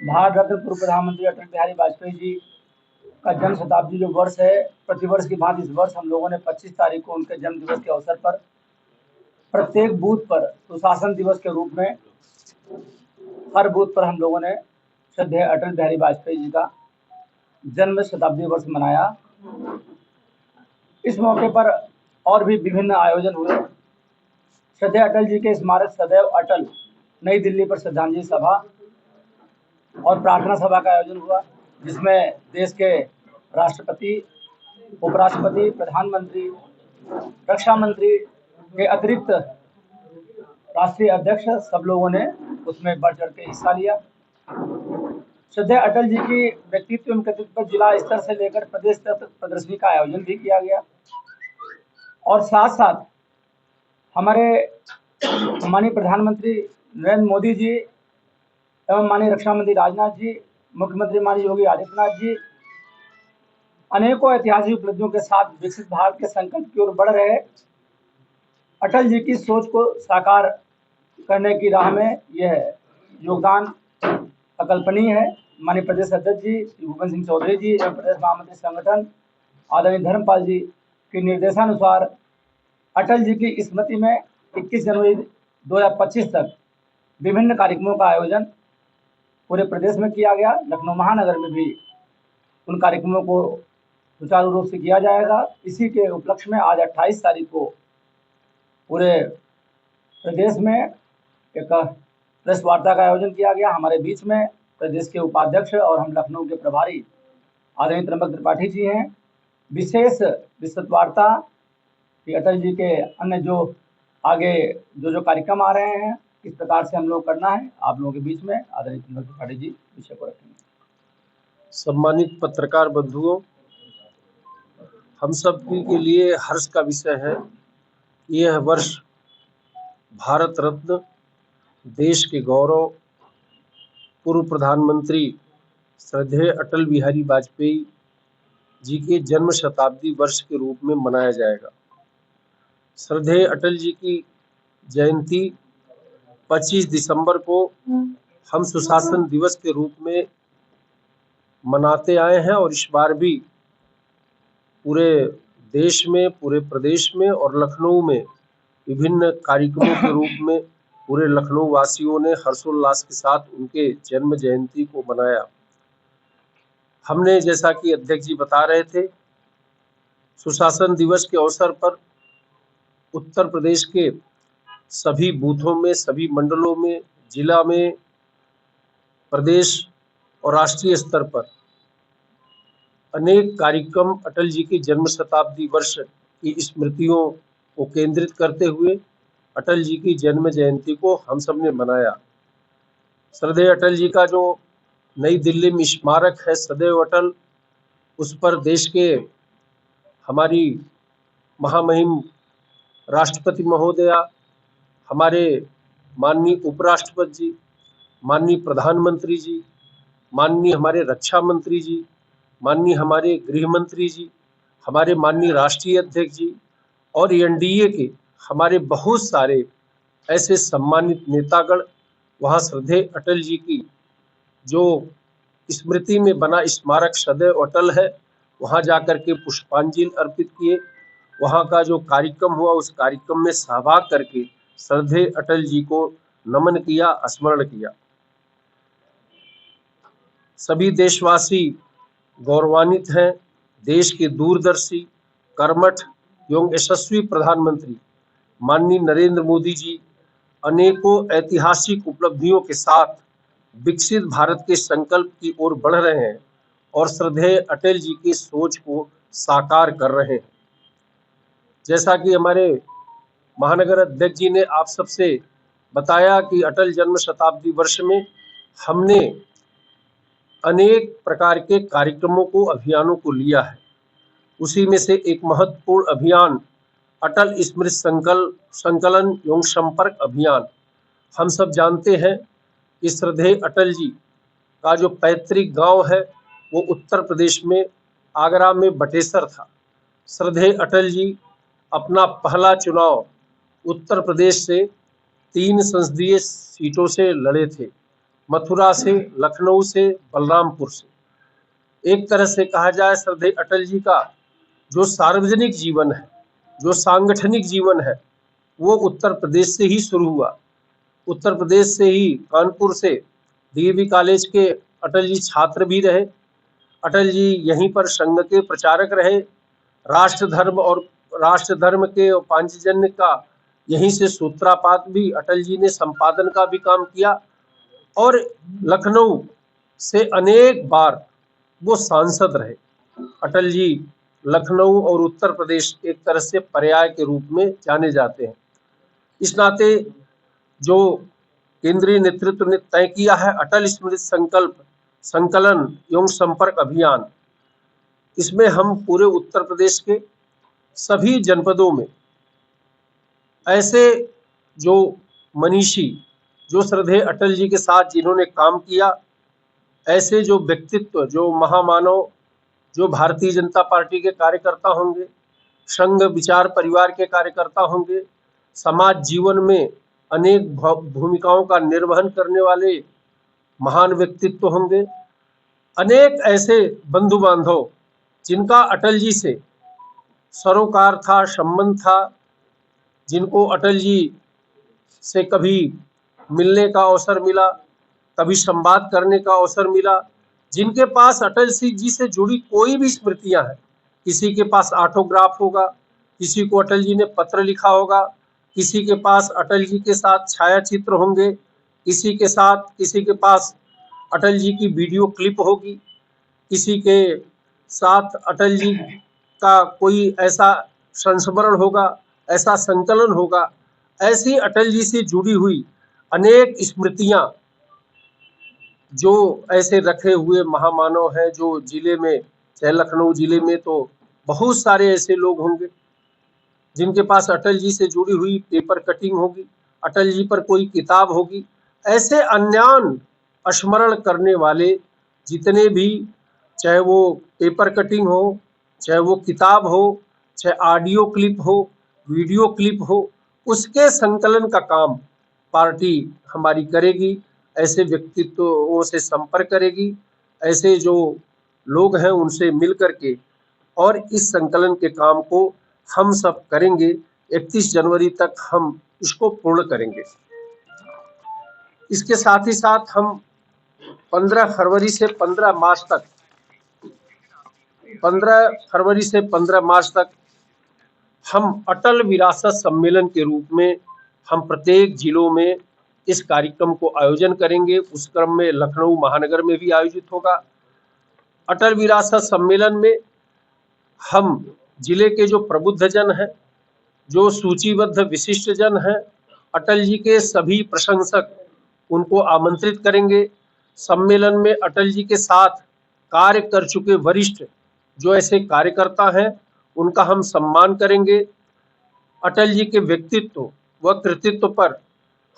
भारत रत्न पूर्व प्रधानमंत्री अटल बिहारी वाजपेयी जी का जन्म शताब्दी जो वर्ष है, प्रतिवर्ष की भांति इस वर्ष हम लोगों ने 25 तारीख को उनके जन्म दिवस के अवसर पर प्रत्येक बूथ पर सुशासन दिवस के रूप में हर बूथ पर हम लोगों ने श्रद्धेय अटल बिहारी वाजपेयी जी का जन्म शताब्दी वर्ष मनाया। इस मौके पर और भी विभिन्न आयोजन हुए। श्रद्धेय अटल जी के स्मारक सदैव अटल नई दिल्ली पर श्रद्धांजलि सभा और प्रार्थना सभा का आयोजन हुआ, जिसमें देश के राष्ट्रपति, उपराष्ट्रपति, प्रधानमंत्री, रक्षा मंत्री के अतिरिक्त राष्ट्रीय अध्यक्ष सब लोगों ने उसमें बढ़ चढ़ के हिस्सा लिया। श्रद्धेय अटल जी की व्यक्तित्व एवं कृतित्व पर जिला स्तर से लेकर प्रदेश स्तर तक प्रदर्शनी का आयोजन भी किया गया और साथ साथ हमारे माननीय प्रधानमंत्री नरेंद्र मोदी जी एवं माननीय रक्षा मंत्री राजनाथ जी, मुख्यमंत्री माननीय योगी आदित्यनाथ जी अनेकों ऐतिहासिक उपलब्धियों के साथ विकसित भारत के संकल्प की ओर बढ़ रहे अटल जी की सोच को साकार करने की राह में यह योगदान अकल्पनीय है। माननीय प्रदेश अध्यक्ष जी भूपेंद्र सिंह चौधरी जी एवं प्रदेश महामंत्री संगठन आदरणीय धर्मपाल जी के निर्देशानुसार अटल जी की स्मृति में 21 जनवरी 2025 तक विभिन्न कार्यक्रमों का आयोजन पूरे प्रदेश में किया गया। लखनऊ महानगर में भी उन कार्यक्रमों को सुचारू रूप से किया जाएगा। इसी के उपलक्ष्य में आज 28 तारीख को पूरे प्रदेश में एक प्रेस वार्ता का आयोजन किया गया। हमारे बीच में प्रदेश के उपाध्यक्ष और हम लखनऊ के प्रभारी आदरणीय त्र्यंबक त्रिपाठी जी हैं। विशेष विस्तृत वार्ता कि अटल जी के अन्य जो आगे जो कार्यक्रम आ रहे हैं किस प्रकार से हम लोग करना है, आप लोगों के बीच में आदरणीय त्र्यंबक त्रिपाठी जी विषय को रखेंगे। सम्मानित पत्रकार बंधुओं, हम सब के लिए हर्ष का विषय है। यह वर्ष भारत रत्न, देश के गौरव, पूर्व प्रधानमंत्री श्रद्धेय अटल बिहारी वाजपेयी जी के जन्म शताब्दी वर्ष के रूप में मनाया जाएगा। श्रद्धेय अटल जी की जयंती 25 दिसंबर को हम सुशासन दिवस के रूप में मनाते आए हैं और इस बार भी पूरे देश में, पूरे प्रदेश में और लखनऊ में विभिन्न कार्यक्रमों के रूप में पूरे लखनऊ वासियों ने हर्षोल्लास के साथ उनके जन्म जयंती को मनाया। हमने, जैसा कि अध्यक्ष जी बता रहे थे, सुशासन दिवस के अवसर पर उत्तर प्रदेश के सभी बूथों में, सभी मंडलों में, जिला में, प्रदेश और राष्ट्रीय स्तर पर अनेक कार्यक्रम अटल जी की जन्म शताब्दी वर्ष की स्मृतियों को केंद्रित करते हुए अटल जी की जन्म जयंती को हम सब ने मनाया। श्रद्धेय अटल जी का जो नई दिल्ली में स्मारक है सदैव अटल, उस पर देश के हमारी महामहिम राष्ट्रपति महोदया, हमारे माननीय उपराष्ट्रपति जी, माननीय प्रधानमंत्री जी, माननीय हमारे रक्षा मंत्री जी, माननीय हमारे गृह मंत्री जी, हमारे माननीय राष्ट्रीय अध्यक्ष जी और एनडीए के हमारे बहुत सारे ऐसे सम्मानित नेतागण वहाँ श्रद्धेय अटल जी की जो स्मृति में बना स्मारक सदैव अटल है वहाँ जाकर के पुष्पांजलि अर्पित किए। वहाँ का जो कार्यक्रम हुआ उस कार्यक्रम में सहभाग करके श्रद्धेय अटल जी को नमन किया, स्मरण किया। सभी देशवासी गौरवान्वित हैं। देश के दूरदर्शी, कर्मठ एवं यशस्वी प्रधानमंत्री माननीय नरेंद्र मोदी जी अनेकों ऐतिहासिक उपलब्धियों के साथ विकसित भारत के संकल्प की ओर बढ़ रहे हैं और श्रद्धेय अटल जी की सोच को साकार कर रहे हैं। जैसा कि हमारे महानगर अध्यक्ष जी ने आप सबसे बताया कि अटल जन्म शताब्दी वर्ष में हमने अनेक प्रकार के कार्यक्रमों को, अभियानों को लिया है। उसी में से एक महत्वपूर्ण अभियान अटल स्मृति संकलन एवं संपर्क अभियान। हम सब जानते हैं कि श्रद्धेय अटल जी का जो पैतृक गांव है वो उत्तर प्रदेश में आगरा में बटेसर था। श्रद्धेय अटल जी अपना पहला चुनाव उत्तर प्रदेश से 3 संसदीय सीटों से लड़े थे। मथुरा से, लखनऊ से, बलरामपुर से। एक तरह से कहा जाए श्रद्धेय अटल जी का जो सार्वजनिक जीवन है, जो सांगठनिक जीवन है, वो उत्तर प्रदेश से ही शुरू हुआ। उत्तर प्रदेश से ही, कानपुर से डीएवी कॉलेज के अटल जी छात्र भी रहे। अटल जी यहीं पर संघ के प्रचारक रहे। राष्ट्र धर्म के पांचजन्य का यहीं से सूत्रपात भी अटल जी ने संपादन का भी काम किया। और लखनऊ से अनेक बार वो सांसद रहे। अटल जी लखनऊ और उत्तर प्रदेश एक तरह से पर्याय के रूप में जाने जाते हैं। इस नाते जो केंद्रीय नेतृत्व ने तय किया है अटल स्मृति संकल्प संकलन एवं संपर्क अभियान, इसमें हम पूरे उत्तर प्रदेश के सभी जनपदों में ऐसे जो मनीषी, जो श्रद्धेय अटल जी के साथ जिन्होंने काम किया, ऐसे जो व्यक्तित्व, जो महामानव, जो भारतीय जनता पार्टी के कार्यकर्ता होंगे, संघ विचार परिवार के कार्यकर्ता होंगे, समाज जीवन में अनेक भूमिकाओं का निर्वहन करने वाले महान व्यक्तित्व होंगे, अनेक ऐसे बंधु बांधव जिनका अटल जी से सरोकार था, संबंध था, जिनको अटल जी से कभी मिलने का अवसर मिला, कभी संवाद करने का अवसर मिला, जिनके पास अटल जी से जुड़ी कोई भी स्मृतियां हैं। किसी के पास ऑटोग्राफ होगा, किसी को अटल जी ने पत्र लिखा होगा, किसी के पास अटल जी के साथ छायाचित्र होंगे, किसी के पास अटल जी की वीडियो क्लिप होगी, किसी के साथ अटल जी का कोई ऐसा संस्मरण होगा, ऐसा संकलन होगा। ऐसी अटल जी से जुड़ी हुई अनेक स्मृतियां जो ऐसे रखे हुए महामानव हैं, जो जिले में, चाहे लखनऊ जिले में तो बहुत सारे ऐसे लोग होंगे जिनके पास अटल जी से जुड़ी हुई पेपर कटिंग होगी, अटल जी पर कोई किताब होगी। ऐसे अन्यान स्मरण करने वाले जितने भी, चाहे वो पेपर कटिंग हो, चाहे वो किताब हो, चाहे ऑडियो क्लिप हो, वीडियो क्लिप हो, उसके संकलन का काम पार्टी हमारी करेगी। ऐसे व्यक्तित्वों से संपर्क करेगी, ऐसे जो लोग हैं उनसे मिल करके, और इस संकलन के काम को हम सब करेंगे। 31 जनवरी तक हम इसको पूर्ण करेंगे। इसके साथ ही साथ हम 15 फरवरी से 15 मार्च तक 15 मार्च तक हम अटल विरासत सम्मेलन के रूप में हम प्रत्येक जिलों में इस कार्यक्रम को आयोजन करेंगे। उस क्रम में लखनऊ महानगर में भी आयोजित होगा। अटल विरासत सम्मेलन में हम जिले के जो प्रबुद्ध जन हैं, जो सूचीबद्ध विशिष्ट जन हैं, अटल जी के सभी प्रशंसक, उनको आमंत्रित करेंगे। सम्मेलन में अटल जी के साथ कार्य कर चुके वरिष्ठ जो ऐसे कार्यकर्ता हैं उनका हम सम्मान करेंगे। अटल जी के व्यक्तित्व व कृतित्व पर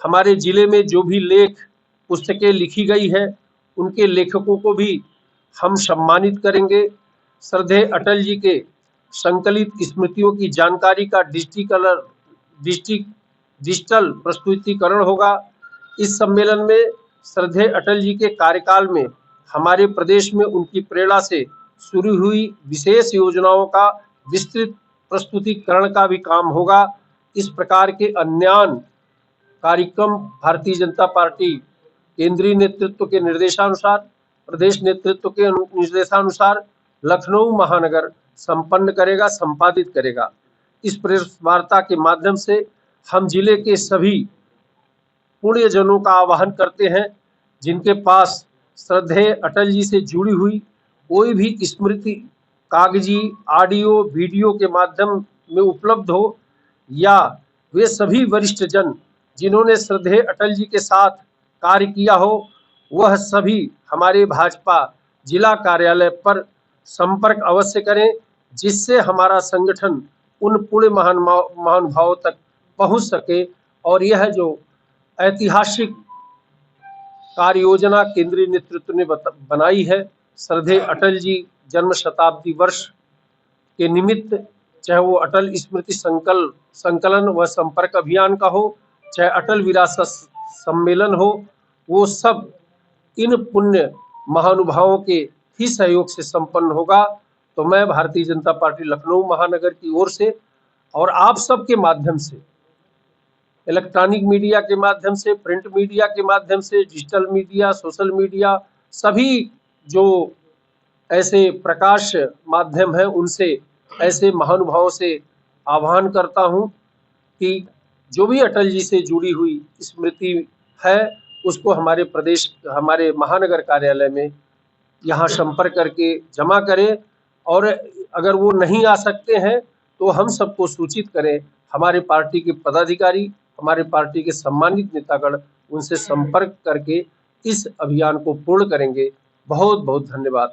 हमारे जिले में जो भी लेख पुस्तकें लिखी गई है उनके लेखकों को भी हम सम्मानित करेंगे। श्रद्धेय अटल जी के संकलित स्मृतियों की जानकारी का डिजिटल प्रस्तुतिकरण होगा। इस सम्मेलन में श्रद्धेय अटल जी के कार्यकाल में हमारे प्रदेश में उनकी प्रेरणा से शुरू हुई विशेष योजनाओं का विस्तृत प्रस्तुतिकरण का भी काम होगा। इस प्रकार के अन्यान कार्यक्रम भारतीय जनता पार्टी केंद्रीय नेतृत्व के निर्देशानुसार, प्रदेश नेतृत्व के निर्देशानुसार लखनऊ महानगर संपन्न करेगा, संपादित करेगा। इस प्रेस वार्ता के माध्यम से हम जिले के सभी पुण्यजनों का आह्वान करते हैं जिनके पास श्रद्धेय अटल जी से जुड़ी हुई कोई भी स्मृति कागजी, ऑडियो, वीडियो के माध्यम में उपलब्ध हो, या वे सभी वरिष्ठ जन जिन्होंने श्रद्धेय अटल जी के साथ कार्य किया हो, वह सभी हमारे भाजपा जिला कार्यालय पर संपर्क अवश्य करें, जिससे हमारा संगठन उन पुण्य महानुभावों तक पहुंच सके और यह जो ऐतिहासिक कार्य योजना केंद्रीय नेतृत्व ने बनाई है, श्रद्धेय अटल जी जन्म शताब्दी वर्ष के निमित्त, चाहे वो अटल स्मृति संकलन व संपर्क अभियान का हो, चाहे अटल विरासत सम्मेलन हो, वो सब इन पुण्य महानुभावों के ही सहयोग से संपन्न होगा। तो मैं भारतीय जनता पार्टी लखनऊ महानगर की ओर से और आप सबके माध्यम से, इलेक्ट्रॉनिक मीडिया के माध्यम से, प्रिंट मीडिया के माध्यम से, डिजिटल मीडिया, सोशल मीडिया, सभी जो ऐसे प्रकाश माध्यम है उनसे, ऐसे महानुभावों से आह्वान करता हूं कि जो भी अटल जी से जुड़ी हुई स्मृति है उसको हमारे प्रदेश, हमारे महानगर कार्यालय में यहाँ संपर्क करके जमा करें, और अगर वो नहीं आ सकते हैं तो हम सबको सूचित करें। हमारे पार्टी के पदाधिकारी, हमारे पार्टी के सम्मानित नेतागण उनसे संपर्क करके इस अभियान को पूर्ण करेंगे। बहुत बहुत धन्यवाद।